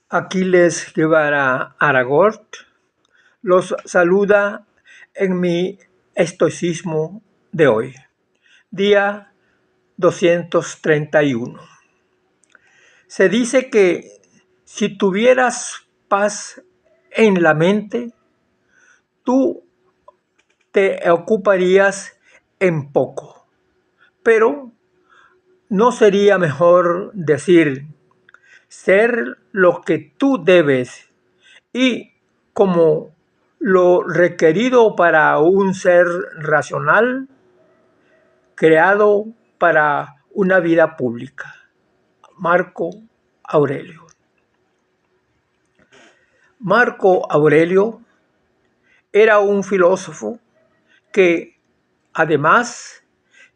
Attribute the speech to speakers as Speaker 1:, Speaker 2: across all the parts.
Speaker 1: Aquiles Guevara Aragort los saluda en mi estoicismo de hoy, día 231. Se dice que si tuvieras paz en la mente, tú te ocuparías en poco. Pero ¿no sería mejor decir ser lo que tú debes y como lo requerido para un ser racional, creado para una vida pública? Marco Aurelio. Marco Aurelio era un filósofo que además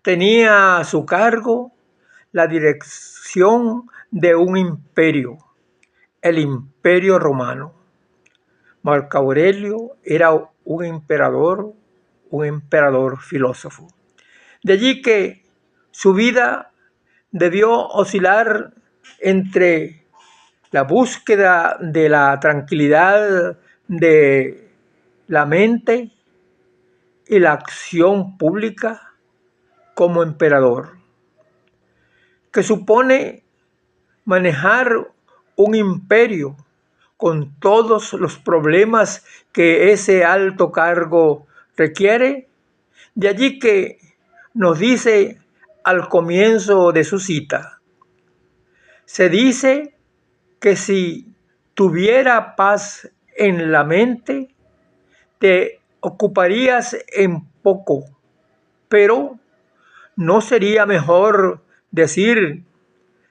Speaker 1: tenía a su cargo la dirección de un imperio, el Imperio Romano. Marco Aurelio era un emperador filósofo. De allí que su vida debió oscilar entre la búsqueda de la tranquilidad de la mente y la acción pública como emperador, que supone manejar un imperio con todos los problemas que ese alto cargo requiere. De allí que nos dice al comienzo de su cita, se dice que si tuviera paz en la mente, te ocuparías en poco, pero ¿no sería mejor decir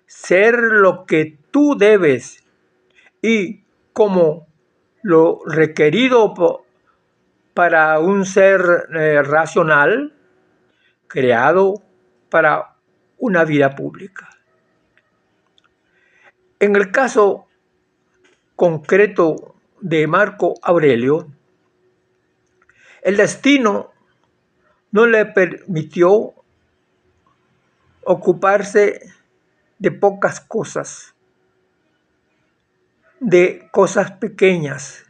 Speaker 1: ser lo que tú debes y como lo requerido para un ser racional, creado para una vida pública? En el caso concreto de Marco Aurelio, el destino no le permitió ocuparse de pocas cosas, de cosas pequeñas,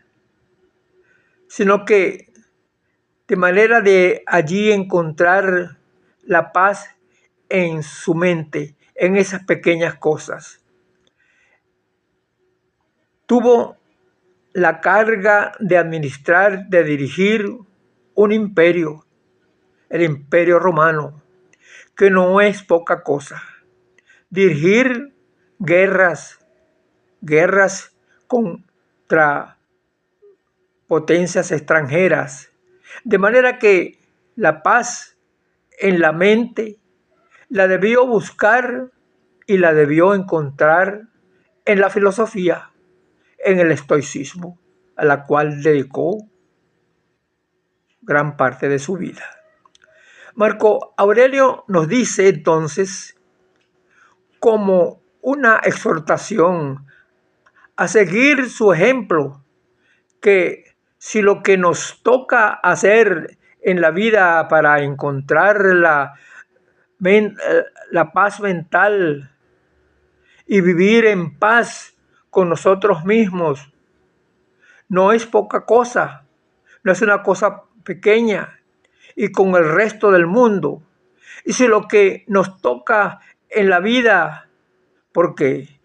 Speaker 1: sino que de manera de allí encontrar la paz en su mente, en esas pequeñas cosas. Tuvo la carga de administrar, de dirigir un imperio, el Imperio Romano, que no es poca cosa. Dirigir guerras contra potencias extranjeras, de manera que la paz en la mente la debió buscar y la debió encontrar en la filosofía, en el estoicismo, a la cual dedicó gran parte de su vida. Marco Aurelio nos dice entonces, como una exhortación a seguir su ejemplo, que si lo que nos toca hacer en la vida para encontrar la paz mental y vivir en paz con nosotros mismos, no es poca cosa, no es una cosa pequeña, y con el resto del mundo. Y si lo que nos toca en la vida, porque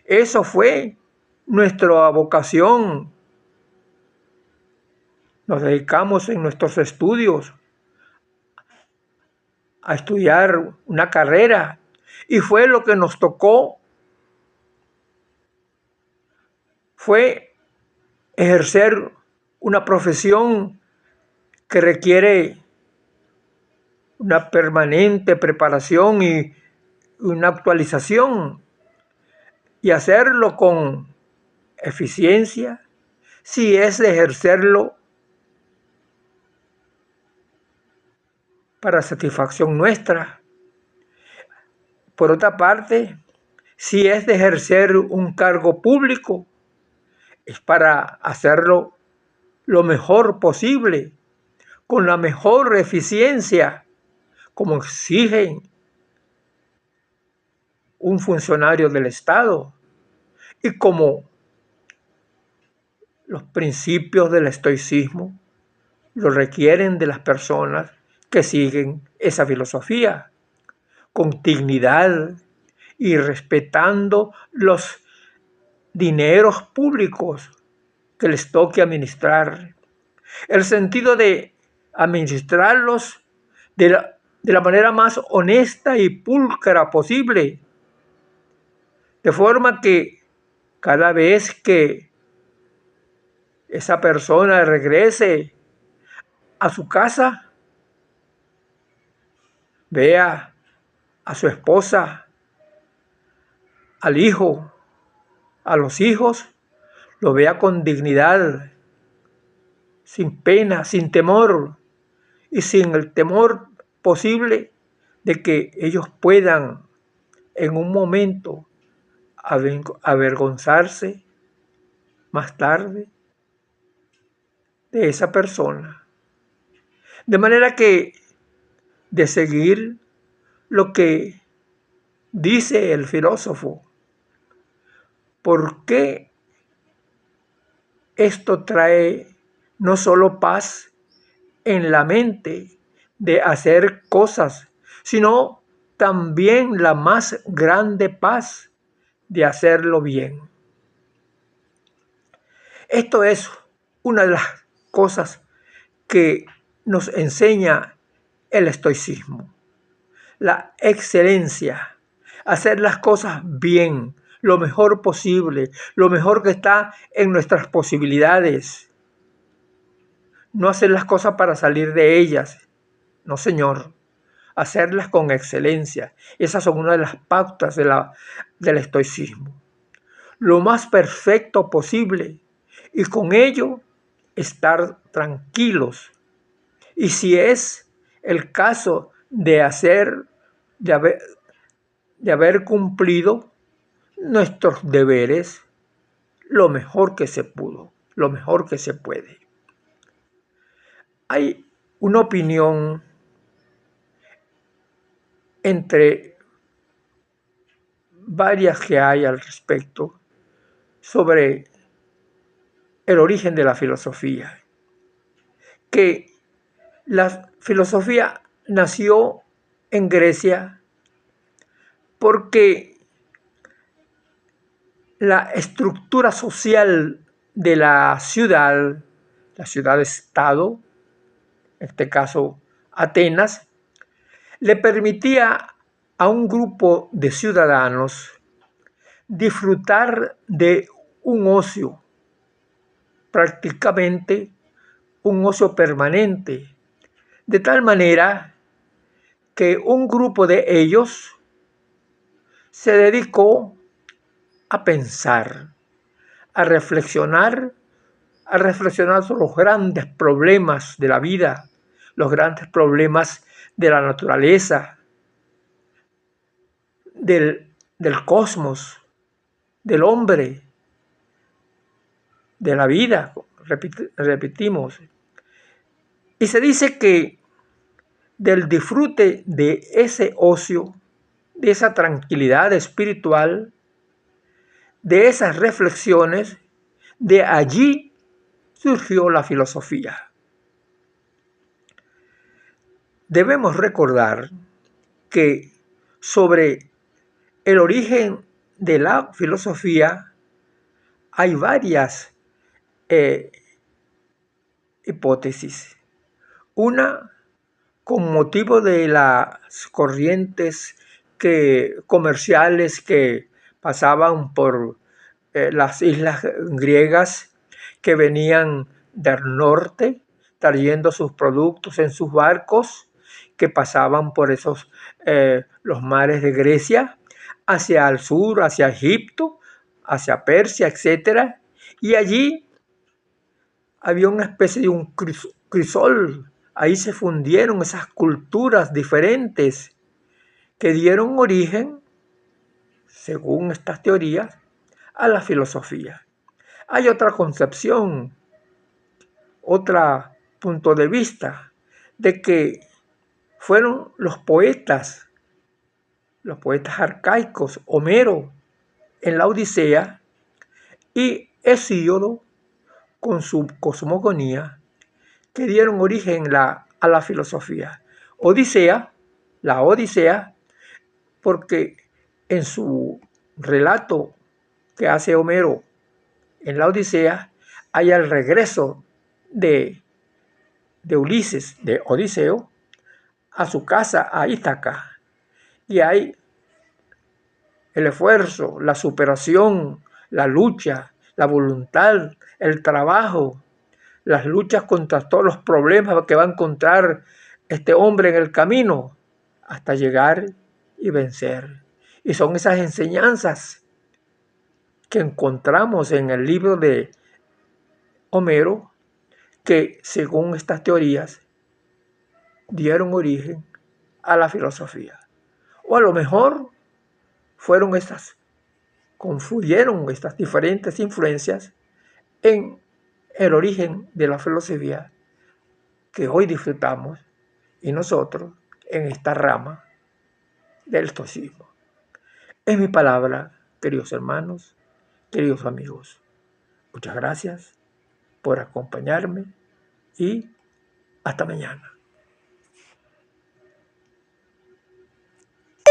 Speaker 1: eso fue nuestra vocación, nos dedicamos en nuestros estudios a estudiar una carrera y fue lo que nos tocó, fue ejercer una profesión que requiere una permanente preparación y una actualización, y hacerlo con eficiencia, si es de ejercerlo para satisfacción nuestra. Por otra parte, si es de ejercer un cargo público, es para hacerlo lo mejor posible, con la mejor eficiencia, como exige un funcionario del Estado y como Los principios del estoicismo lo requieren de las personas que siguen esa filosofía con dignidad y respetando los dineros públicos que les toque administrar. El sentido de administrarlos de la manera más honesta y pulcra posible, de forma que cada vez que esa persona regrese a su casa, vea a su esposa, al hijo, a los hijos, lo vea con dignidad, sin pena, sin temor y sin el temor posible de que ellos puedan en un momento avergonzarse más tarde de esa persona. De manera que de seguir lo que dice el filósofo, ¿por qué esto trae no solo paz en la mente de hacer cosas, sino también la más grande paz de hacerlo bien? Esto es una de las cosas que nos enseña el estoicismo. La excelencia, hacer las cosas bien, lo mejor posible, lo mejor que está en nuestras posibilidades. No hacer las cosas para salir de ellas, no señor, hacerlas con excelencia. Esas son una de las pautas del estoicismo. Lo más perfecto posible y con ello estar tranquilos. Y si es el caso de haber cumplido nuestros deberes lo mejor que se pudo, lo mejor que se puede. Hay una opinión entre varias que hay al respecto sobre el origen de la filosofía, que la filosofía nació en Grecia porque la estructura social de la ciudad-estado, en este caso Atenas, le permitía a un grupo de ciudadanos disfrutar de un ocio, prácticamente un ocio permanente, de tal manera que un grupo de ellos se dedicó a pensar, a reflexionar sobre los grandes problemas de la vida, los grandes problemas de la naturaleza, del cosmos, del hombre, de la vida, repetimos. Y se dice que del disfrute de ese ocio, de esa tranquilidad espiritual, de esas reflexiones, de allí surgió la filosofía. Debemos recordar que sobre el origen de la filosofía hay varias hipótesis. Una, con motivo de las corrientes comerciales que pasaban por las islas griegas, que venían del norte trayendo sus productos en sus barcos, que pasaban por los mares de Grecia hacia el sur, hacia Egipto, hacia Persia, etc. Y allí había una especie de un crisol. Ahí se fundieron esas culturas diferentes que dieron origen, según estas teorías, a la filosofía. Hay otra concepción, otro punto de vista, de que fueron los poetas arcaicos, Homero en la Odisea y Hesíodo, con su cosmogonía, que dieron origen a la filosofía. La Odisea, porque en su relato que hace Homero en la Odisea, hay el regreso de Ulises, de Odiseo, a su casa, a Ítaca, y hay el esfuerzo, la superación, la lucha, la voluntad, el trabajo, las luchas contra todos los problemas que va a encontrar este hombre en el camino hasta llegar y vencer. Y son esas enseñanzas que encontramos en el libro de Homero que, según estas teorías, dieron origen a la filosofía. O a lo mejor fueron confluyeron estas diferentes influencias en el origen de la filosofía que hoy disfrutamos y nosotros en esta rama del estoicismo. Es mi palabra, queridos hermanos, queridos amigos. Muchas gracias por acompañarme y hasta mañana.